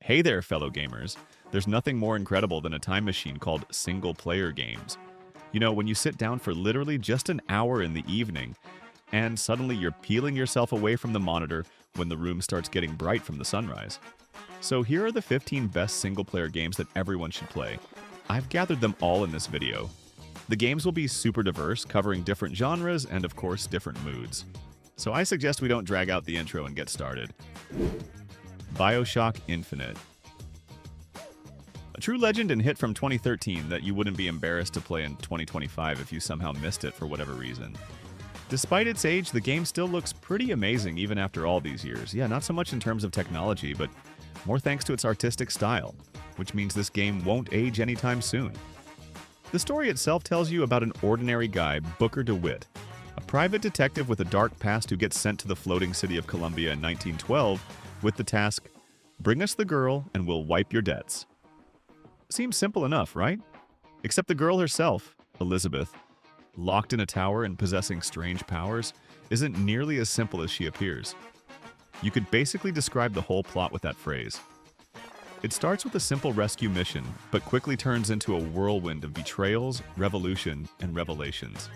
Hey there, fellow gamers. There's nothing more incredible than a time machine called single-player games. You know, when you sit down for literally just an hour in the evening, and suddenly you're peeling yourself away from the monitor when the room starts getting bright from the sunrise. So here are the 15 best single-player games that everyone should play. I've gathered them all in this video. The games will be super diverse, covering different genres and, of course, different moods. So I suggest we don't drag out the intro and get started. BioShock Infinite. A true legend and hit from 2013 that you wouldn't be embarrassed to play in 2025 if you somehow missed it for whatever reason. Despite its age, the game still looks pretty amazing even after all these years. Yeah, not so much in terms of technology, but more thanks to its artistic style, which means this game won't age anytime soon. The story itself tells you about an ordinary guy, Booker DeWitt, a private detective with a dark past who gets sent to the floating city of Columbia in 1912 with the task, bring us the girl and we'll wipe your debts. Seems simple enough, right? Except the girl herself, Elizabeth, locked in a tower and possessing strange powers, isn't nearly as simple as she appears. You could basically describe the whole plot with that phrase. It starts with a simple rescue mission, but quickly turns into a whirlwind of betrayals, revolution, and revelations.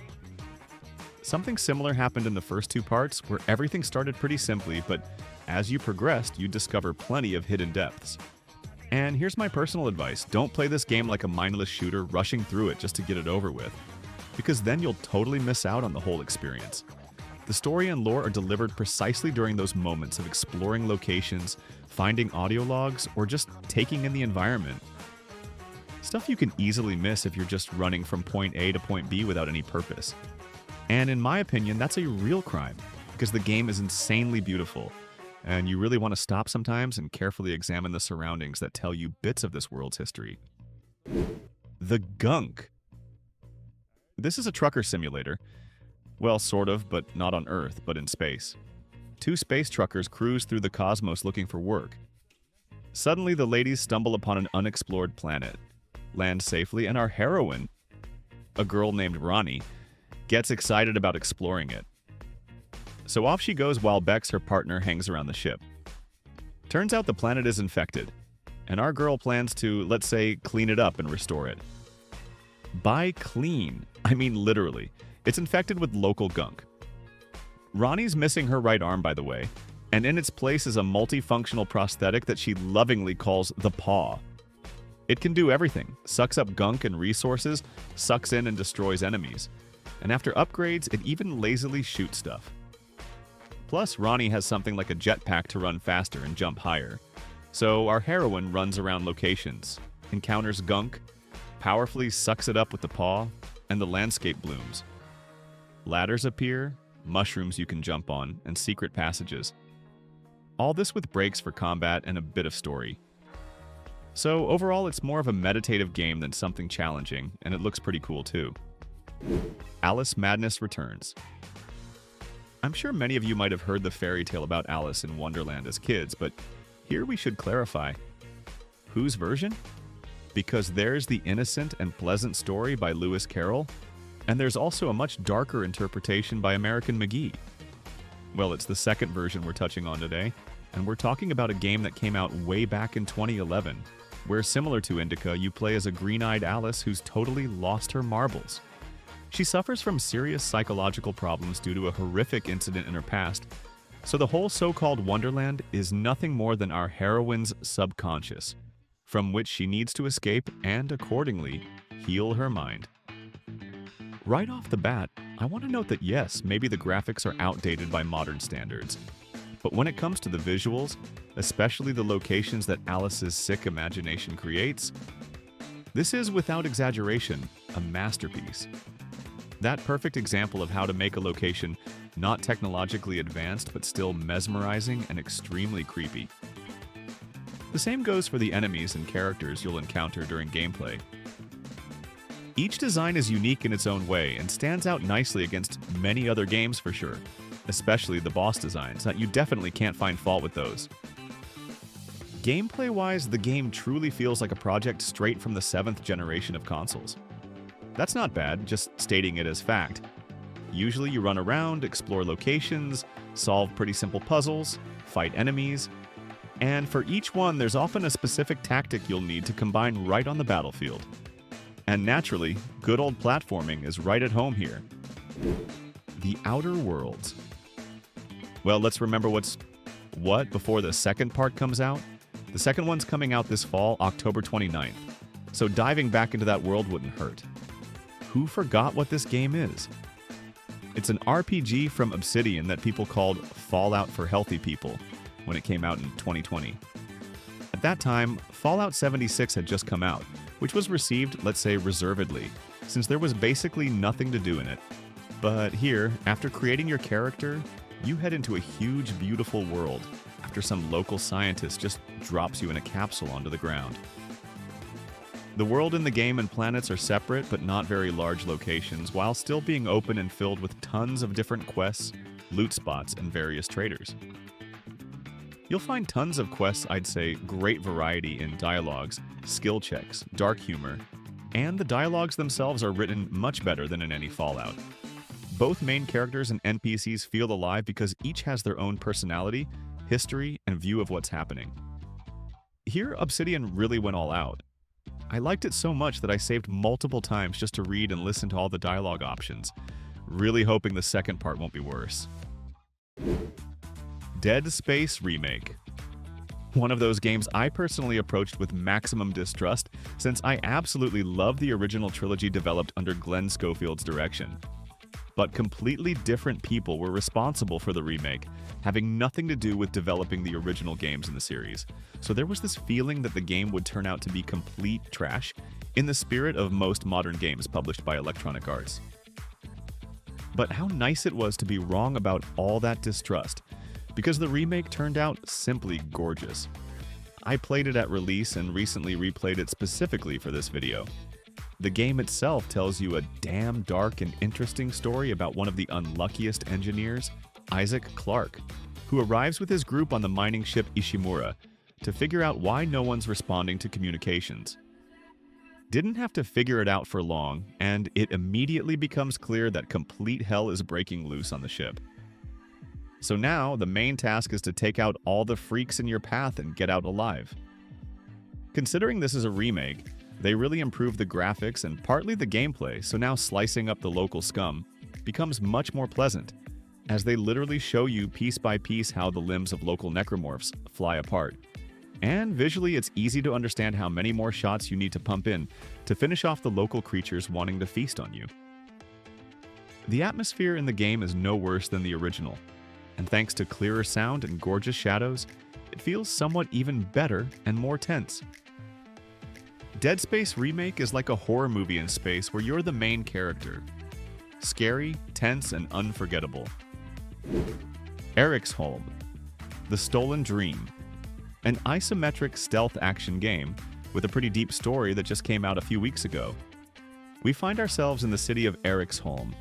Something similar happened in the first two parts, where everything started pretty simply, but as you progressed, you discover plenty of hidden depths. And here's my personal advice: don't play this game like a mindless shooter rushing through it just to get it over with, because then you'll totally miss out on the whole experience. The story and lore are delivered precisely during those moments of exploring locations, finding audio logs, or just taking in the environment. Stuff you can easily miss if you're just running from point A to point B without any purpose. And in my opinion, that's a real crime, because the game is insanely beautiful, and you really want to stop sometimes and carefully examine the surroundings that tell you bits of this world's history. The Gunk. This is a trucker simulator. Well, sort of, but not on Earth, but in space. Two space truckers cruise through the cosmos looking for work. Suddenly, the ladies stumble upon an unexplored planet, land safely, and our heroine, a girl named Ronnie, gets excited about exploring it. So off she goes while Bex, her partner, hangs around the ship. Turns out the planet is infected, and our girl plans to, let's say, clean it up and restore it. By clean, I mean literally. It's infected with local gunk. Ronnie's missing her right arm, by the way, and in its place is a multifunctional prosthetic that she lovingly calls the paw. It can do everything: sucks up gunk and resources, sucks in and destroys enemies, and after upgrades, it even lazily shoots stuff. Plus, Ronnie has something like a jetpack to run faster and jump higher. So our heroine runs around locations, encounters gunk, powerfully sucks it up with the paw, and the landscape blooms. Ladders appear, mushrooms you can jump on, and secret passages. All this with breaks for combat and a bit of story. So overall, it's more of a meditative game than something challenging, and it looks pretty cool too. Alice Madness returns. I'm sure many of you might have heard the fairy tale about Alice in Wonderland as kids, but here we should clarify. Whose version? Because there's the innocent and pleasant story by Lewis Carroll, and there's also a much darker interpretation by American McGee. Well, it's the second version we're touching on today, and we're talking about a game that came out way back in 2011, where similar to Indica, you play as a green-eyed Alice who's totally lost her marbles. She suffers from serious psychological problems due to a horrific incident in her past, so the whole so-called Wonderland is nothing more than our heroine's subconscious, from which she needs to escape and, accordingly, heal her mind. Right off the bat, I want to note that yes, maybe the graphics are outdated by modern standards, but when it comes to the visuals, especially the locations that Alice's sick imagination creates, this is, without exaggeration, a masterpiece. That perfect example of how to make a location not technologically advanced but still mesmerizing and extremely creepy. The same goes for the enemies and characters you'll encounter during gameplay. Each design is unique in its own way and stands out nicely against many other games for sure, especially the boss designs. You definitely can't find fault with those. Gameplay-wise, the game truly feels like a project straight from the 7th generation of consoles. That's not bad, just stating it as fact. Usually you run around, explore locations, solve pretty simple puzzles, fight enemies. And for each one, there's often a specific tactic you'll need to combine right on the battlefield. And naturally, good old platforming is right at home here. The Outer Worlds. Well, let's remember what before the second part comes out. The second one's coming out this fall, October 29th. So diving back into that world wouldn't hurt. Who forgot what this game is? It's an RPG from Obsidian that people called Fallout for Healthy People when it came out in 2020. At that time, Fallout 76 had just come out, which was received, let's say, reservedly, since there was basically nothing to do in it. But here, after creating your character, you head into a huge, beautiful world after some local scientist just drops you in a capsule onto the ground. The world and the game and planets are separate but not very large locations, while still being open and filled with tons of different quests, loot spots, and various traders. You'll find tons of quests, I'd say great variety in dialogues, skill checks, dark humor, and the dialogues themselves are written much better than in any Fallout. Both main characters and NPCs feel alive because each has their own personality, history, and view of what's happening. Here, Obsidian really went all out. I liked it so much that I saved multiple times just to read and listen to all the dialogue options, really hoping the second part won't be worse. Dead Space Remake. One of those games I personally approached with maximum distrust since I absolutely love the original trilogy developed under Glenn Schofield's direction. But completely different people were responsible for the remake, having nothing to do with developing the original games in the series. So there was this feeling that the game would turn out to be complete trash, in the spirit of most modern games published by Electronic Arts. But how nice it was to be wrong about all that distrust, because the remake turned out simply gorgeous. I played it at release and recently replayed it specifically for this video. The game itself tells you a damn dark and interesting story about one of the unluckiest engineers, Isaac Clarke, who arrives with his group on the mining ship Ishimura to figure out why no one's responding to communications. Didn't have to figure it out for long, and it immediately becomes clear that complete hell is breaking loose on the ship. So now, the main task is to take out all the freaks in your path and get out alive. Considering this is a remake, they really improved the graphics and partly the gameplay, so now slicing up the local scum becomes much more pleasant, as they literally show you piece by piece how the limbs of local necromorphs fly apart. And visually, it's easy to understand how many more shots you need to pump in to finish off the local creatures wanting to feast on you. The atmosphere in the game is no worse than the original, and thanks to clearer sound and gorgeous shadows, it feels somewhat even better and more tense. Dead Space Remake is like a horror movie in space where you're the main character. Scary, tense, and unforgettable. Eriksholm, The Stolen Dream. An isometric stealth action game with a pretty deep story that just came out a few weeks ago. We find ourselves in the city of Eriksholm,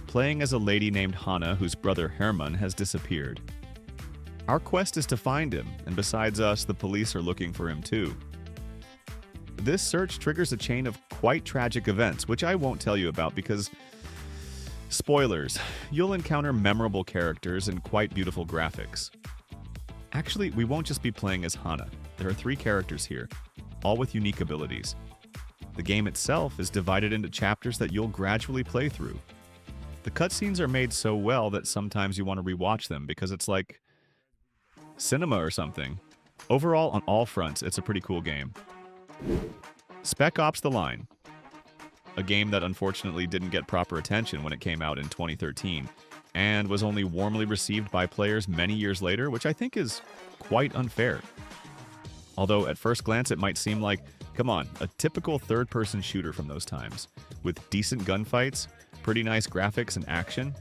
playing as a lady named Hannah whose brother Herman has disappeared. Our quest is to find him, and besides us, the police are looking for him too. This search triggers a chain of quite tragic events, which I won't tell you about because, spoilers, you'll encounter memorable characters and quite beautiful graphics. Actually, we won't just be playing as Hannah. There are 3 characters here, all with unique abilities. The game itself is divided into chapters that you'll gradually play through. The cutscenes are made so well that sometimes you want to rewatch them because it's like cinema or something. Overall, on all fronts, it's a pretty cool game. Spec Ops: The Line. A game that unfortunately didn't get proper attention when it came out in 2013, and was only warmly received by players many years later, which I think is quite unfair. Although at first glance it might seem like, come on, a typical third-person shooter from those times, with decent gunfights, pretty nice graphics and action.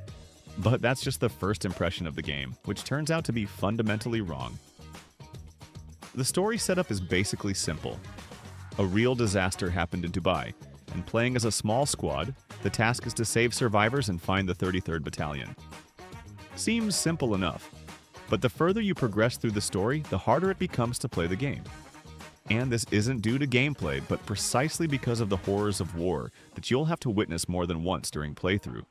But that's just the first impression of the game, which turns out to be fundamentally wrong. The story setup is basically simple. A real disaster happened in Dubai, and playing as a small squad, the task is to save survivors and find the 33rd Battalion. Seems simple enough, but the further you progress through the story, the harder it becomes to play the game. And this isn't due to gameplay, but precisely because of the horrors of war that you'll have to witness more than once during playthrough.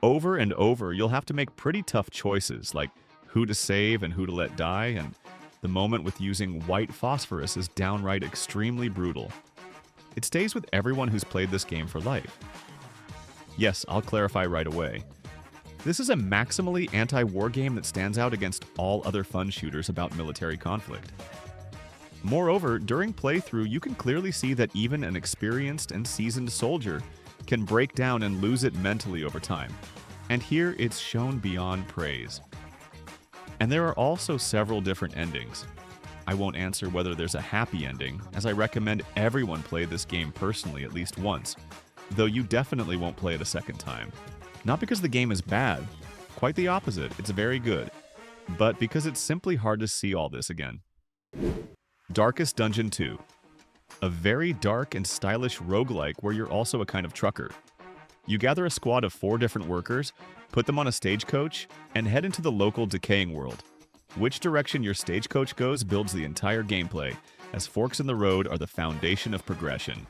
Over and over, you'll have to make pretty tough choices, like who to save and who to let die, and The moment with using white phosphorus is downright extremely brutal. It stays with everyone who's played this game for life. Yes, I'll clarify right away. This is a maximally anti-war game that stands out against all other fun shooters about military conflict. Moreover, during playthrough, you can clearly see that even an experienced and seasoned soldier can break down and lose it mentally over time. And here it's shown beyond praise. And there are also several different endings. I won't answer whether there's a happy ending, as I recommend everyone play this game personally at least once, though you definitely won't play it a second time. Not because the game is bad, quite the opposite, it's very good, but because it's simply hard to see all this again. Darkest Dungeon 2. A very dark and stylish roguelike where you're also a kind of trucker. You gather a squad of 4 different workers, put them on a stagecoach, and head into the local decaying world. Which direction your stagecoach goes builds the entire gameplay, as forks in the road are the foundation of progression.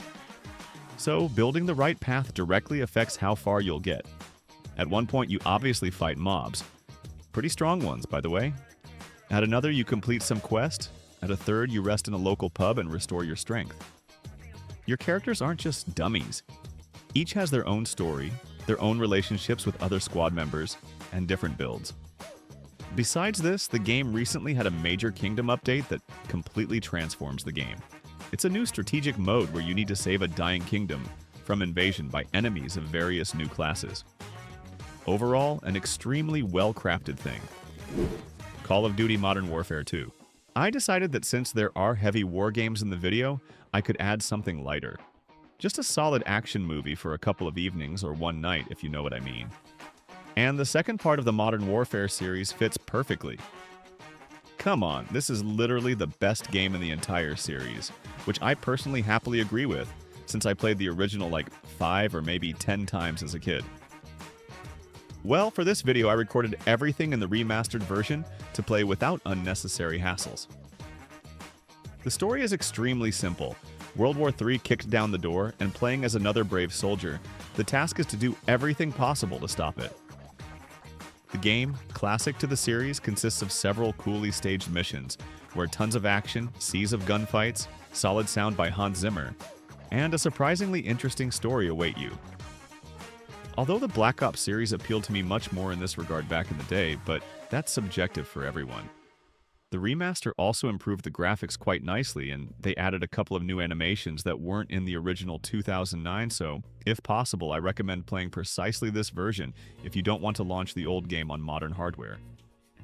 So, building the right path directly affects how far you'll get. At one point, you obviously fight mobs. Pretty strong ones, by the way. At another, you complete some quest. At a third, you rest in a local pub and restore your strength. Your characters aren't just dummies. Each has their own story, their own relationships with other squad members, and different builds. Besides this, the game recently had a major kingdom update that completely transforms the game. It's a new strategic mode where you need to save a dying kingdom from invasion by enemies of various new classes. Overall, an extremely well-crafted thing. Call of Duty Modern Warfare 2. I decided that since there are heavy war games in the video, I could add something lighter. Just a solid action movie for a couple of evenings or one night, if you know what I mean. And the second part of the Modern Warfare series fits perfectly. Come on, this is literally the best game in the entire series, which I personally happily agree with, since I played the original like 5 or maybe 10 times as a kid. Well, for this video I recorded everything in the remastered version to play without unnecessary hassles. The story is extremely simple. World War III kicked down the door, and playing as another brave soldier, the task is to do everything possible to stop it. The game, classic to the series, consists of several coolly staged missions, where tons of action, seas of gunfights, solid sound by Hans Zimmer, and a surprisingly interesting story await you. Although the Black Ops series appealed to me much more in this regard back in the day, but that's subjective for everyone. The remaster also improved the graphics quite nicely, and they added a couple of new animations that weren't in the original 2009, so, if possible, I recommend playing precisely this version if you don't want to launch the old game on modern hardware.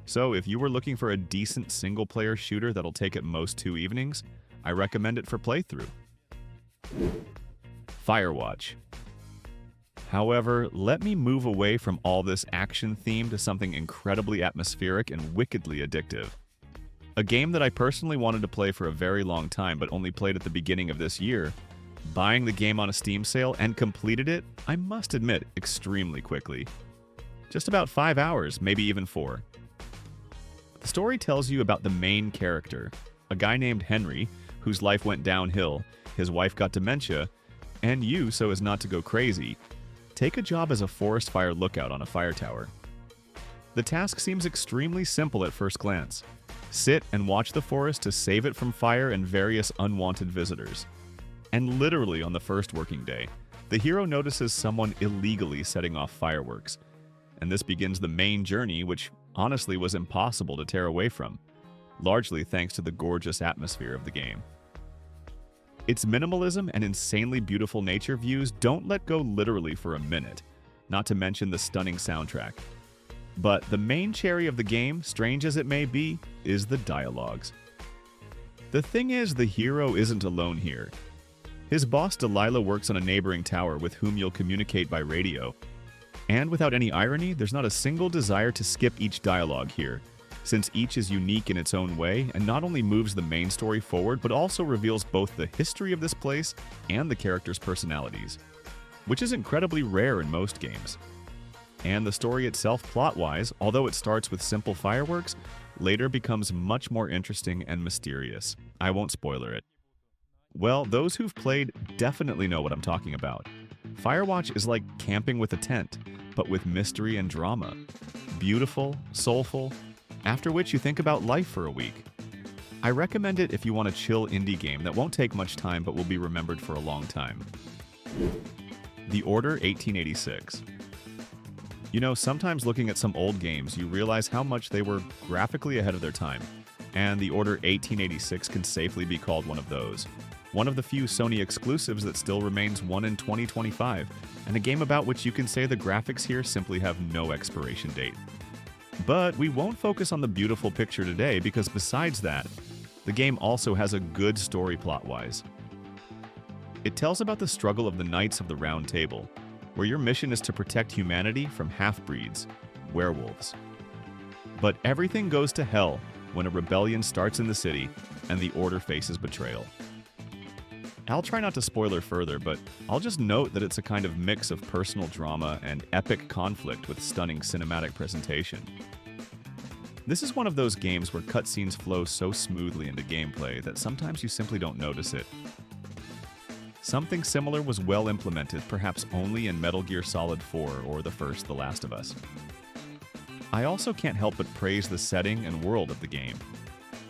So, if you were looking for a decent single-player shooter that'll take at most 2 evenings, I recommend it for playthrough. Firewatch. However, let me move away from all this action theme to something incredibly atmospheric and wickedly addictive. A game that I personally wanted to play for a very long time but only played at the beginning of this year, buying the game on a Steam sale and completed it, I must admit, extremely quickly. Just about 5 hours, maybe even 4. The story tells you about the main character, a guy named Henry, whose life went downhill, his wife got dementia, and you, so as not to go crazy, take a job as a forest fire lookout on a fire tower. The task seems extremely simple at first glance. Sit and watch the forest to save it from fire and various unwanted visitors. And literally on the first working day, the hero notices someone illegally setting off fireworks. And this begins the main journey, which honestly was impossible to tear away from, largely thanks to the gorgeous atmosphere of the game. Its minimalism and insanely beautiful nature views don't let go literally for a minute, not to mention the stunning soundtrack. But the main cherry of the game, strange as it may be, is the dialogues. The thing is, the hero isn't alone here. His boss Delilah works on a neighboring tower with whom you'll communicate by radio. And without any irony, there's not a single desire to skip each dialogue here, since each is unique in its own way and not only moves the main story forward, but also reveals both the history of this place and the characters' personalities, which is incredibly rare in most games. And the story itself, plot-wise, although it starts with simple fireworks, later becomes much more interesting and mysterious. I won't spoiler it. Well, those who've played definitely know what I'm talking about. Firewatch is like camping with a tent, but with mystery and drama. Beautiful, soulful, after which you think about life for a week. I recommend it if you want a chill indie game that won't take much time but will be remembered for a long time. The Order 1886. You know, sometimes looking at some old games, you realize how much they were graphically ahead of their time, and The Order 1886 can safely be called one of those. One of the few Sony exclusives that still remains one in 2025, and a game about which you can say the graphics here simply have no expiration date. But we won't focus on the beautiful picture today because besides that, the game also has a good story plot-wise. It tells about the struggle of the Knights of the Round Table, where your mission is to protect humanity from half-breeds, werewolves. But everything goes to hell when a rebellion starts in the city and the Order faces betrayal. I'll try not to spoiler further, but I'll just note that it's a kind of mix of personal drama and epic conflict with stunning cinematic presentation. This is one of those games where cutscenes flow so smoothly into gameplay that sometimes you simply don't notice it. Something similar was well implemented, perhaps only in Metal Gear Solid 4 or the first The Last of Us. I also can't help but praise the setting and world of the game.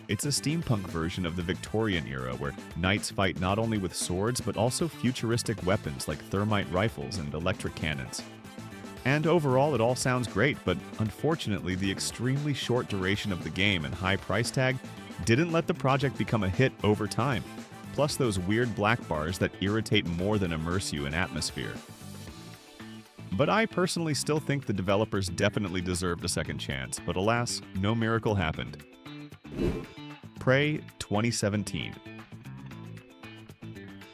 It's a steampunk version of the Victorian era where knights fight not only with swords but also futuristic weapons like thermite rifles and electric cannons. And overall, it all sounds great, but unfortunately, the extremely short duration of the game and high price tag didn't let the project become a hit over time, plus those weird black bars that irritate more than immerse you in atmosphere. But I personally still think the developers definitely deserved a second chance, but alas, no miracle happened. Prey 2017.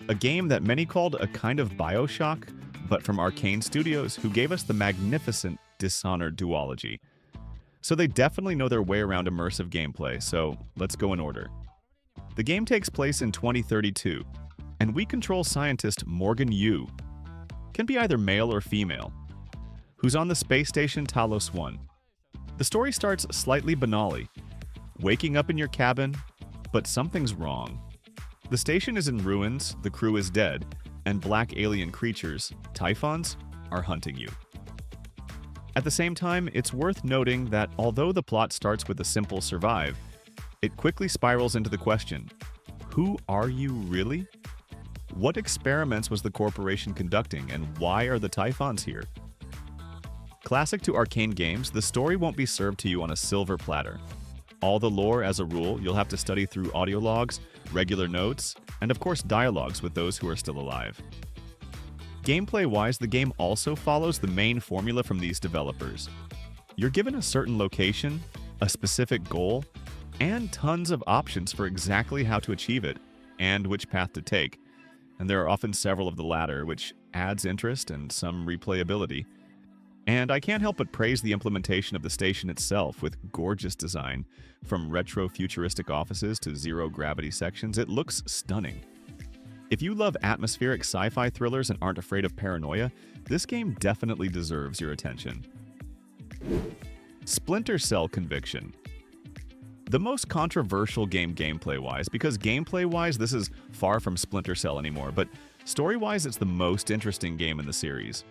A game that many called a kind of BioShock, but from Arcane Studios, who gave us the magnificent Dishonored duology. So they definitely know their way around immersive gameplay, so let's go in order. The game takes place in 2032, and we control scientist Morgan Yu, can be either male or female, who's on the space station Talos 1. The story starts slightly banally, waking up in your cabin, but something's wrong. The station is in ruins, the crew is dead, and black alien creatures, Typhons, are hunting you. At the same time, it's worth noting that although the plot starts with a simple survive, it quickly spirals into the question, who are you really? What experiments was the corporation conducting, and why are the Typhons here? Classic to Arcane games, the story won't be served to you on a silver platter. All the lore, as a rule, you'll have to study through audio logs, regular notes, and of course dialogues with those who are still alive. Gameplay-wise, the game also follows the main formula from these developers. You're given a certain location, a specific goal, and tons of options for exactly how to achieve it, and which path to take. And there are often several of the latter, which adds interest and some replayability. And I can't help but praise the implementation of the station itself with gorgeous design. From retro-futuristic offices to zero-gravity sections, it looks stunning. If you love atmospheric sci-fi thrillers and aren't afraid of paranoia, this game definitely deserves your attention. Splinter Cell Conviction. The most controversial game gameplay-wise, because gameplay-wise this is far from Splinter Cell anymore, but story-wise it's the most interesting game in the series.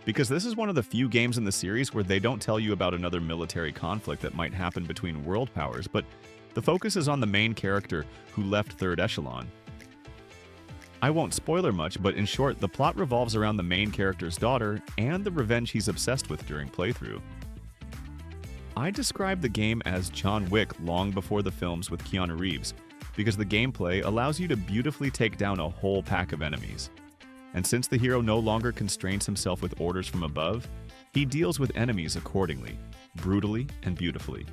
Because this is one of the few games in the series where they don't tell you about another military conflict that might happen between world powers, but the focus is on the main character who left Third Echelon. I won't spoiler much, but in short, the plot revolves around the main character's daughter and the revenge he's obsessed with during playthrough. I describe the game as John Wick long before the films with Keanu Reeves, because the gameplay allows you to beautifully take down a whole pack of enemies. And since the hero no longer constrains himself with orders from above, he deals with enemies accordingly, brutally and beautifully.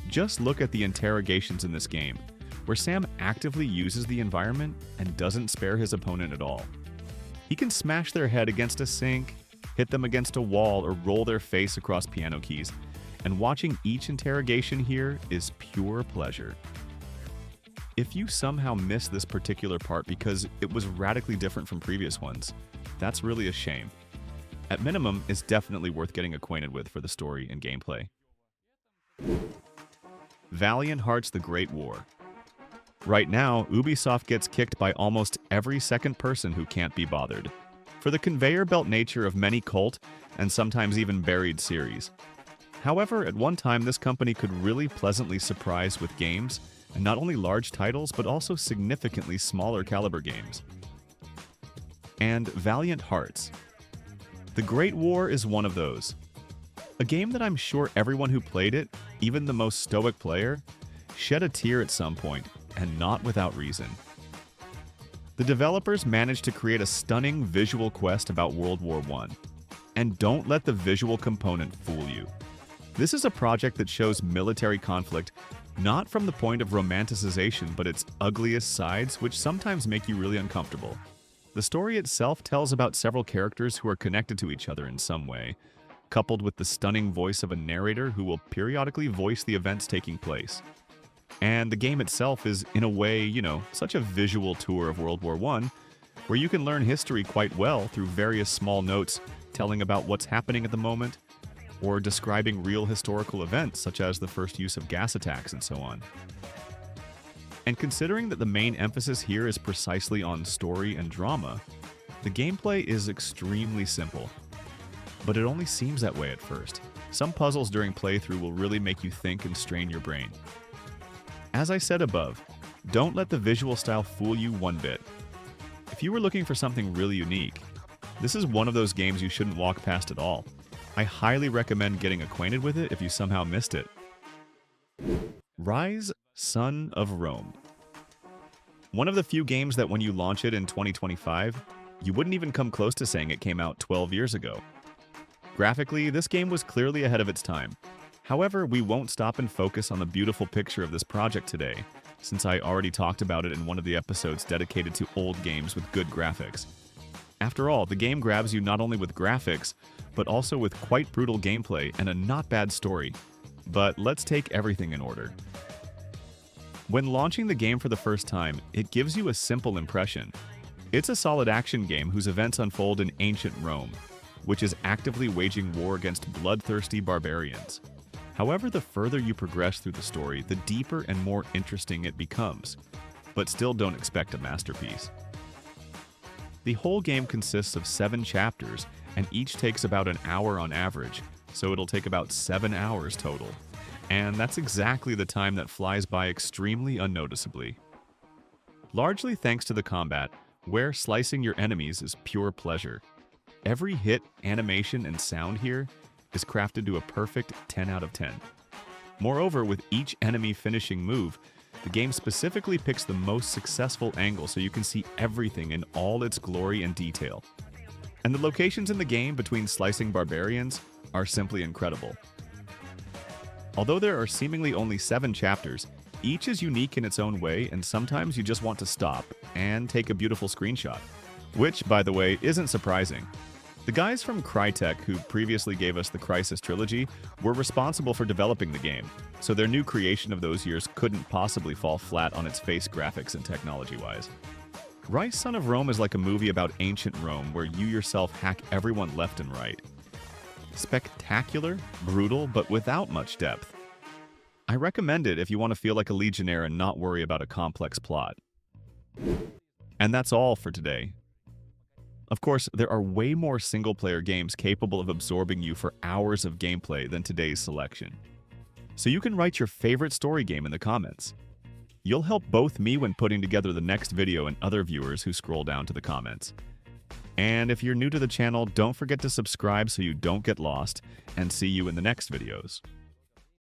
Just look at the interrogations in this game, where Sam actively uses the environment and doesn't spare his opponent at all. He can smash their head against a sink, hit them against a wall, or roll their face across piano keys, and watching each interrogation here is pure pleasure. If you somehow missed this particular part because it was radically different from previous ones, that's really a shame. At minimum, it's definitely worth getting acquainted with for the story and gameplay. Valiant Hearts: The Great War. Right now, Ubisoft gets kicked by almost every second person who can't be bothered, for the conveyor belt nature of many cult and sometimes even buried series. However, at one time this company could really pleasantly surprise with games and not only large titles, but also significantly smaller caliber games. And Valiant Hearts. The Great War is one of those. A game that I'm sure everyone who played it, even the most stoic player, shed a tear at some point, and not without reason. The developers managed to create a stunning visual quest about World War I. And don't let the visual component fool you. This is a project that shows military conflict not from the point of romanticization, but its ugliest sides, which sometimes make you really uncomfortable. The story itself tells about several characters who are connected to each other in some way, coupled with the stunning voice of a narrator who will periodically voice the events taking place. And the game itself is, in a way, such a visual tour of World War I, where you can learn history quite well through various small notes telling about what's happening at the moment, or describing real historical events such as the first use of gas attacks and so on. And considering that the main emphasis here is precisely on story and drama, the gameplay is extremely simple. But it only seems that way at first. Some puzzles during playthrough will really make you think and strain your brain. As I said above, don't let the visual style fool you one bit. If you were looking for something really unique, this is one of those games you shouldn't walk past at all. I highly recommend getting acquainted with it if you somehow missed it. Ryse, Son of Rome. One of the few games that when you launch it in 2025, you wouldn't even come close to saying it came out 12 years ago. Graphically, this game was clearly ahead of its time. However, we won't stop and focus on the beautiful picture of this project today, since I already talked about it in one of the episodes dedicated to old games with good graphics. After all, the game grabs you not only with graphics, but also with quite brutal gameplay and a not bad story. But let's take everything in order. When launching the game for the first time, it gives you a simple impression. It's a solid action game whose events unfold in ancient Rome, which is actively waging war against bloodthirsty barbarians. However, the further you progress through the story, the deeper and more interesting it becomes. But still don't expect a masterpiece. The whole game consists of 7 chapters, and each takes about an hour on average, so it'll take about 7 hours total. And that's exactly the time that flies by extremely unnoticeably. Largely thanks to the combat, where slicing your enemies is pure pleasure. Every hit, animation, and sound here is crafted to a perfect 10 out of 10. Moreover, with each enemy finishing move, the game specifically picks the most successful angle so you can see everything in all its glory and detail. And the locations in the game between slicing barbarians are simply incredible. Although there are seemingly only 7 chapters, each is unique in its own way, and sometimes you just want to stop and take a beautiful screenshot. Which, by the way, isn't surprising. The guys from Crytek, who previously gave us the Crysis trilogy, were responsible for developing the game, so their new creation of those years couldn't possibly fall flat on its face graphics and technology-wise. Ryse, Son of Rome is like a movie about ancient Rome where you yourself hack everyone left and right. Spectacular, brutal, but without much depth. I recommend it if you want to feel like a Legionnaire and not worry about a complex plot. And that's all for today. Of course, there are way more single-player games capable of absorbing you for hours of gameplay than today's selection. So you can write your favorite story game in the comments. You'll help both me when putting together the next video and other viewers who scroll down to the comments. And if you're new to the channel, don't forget to subscribe so you don't get lost, and see you in the next videos.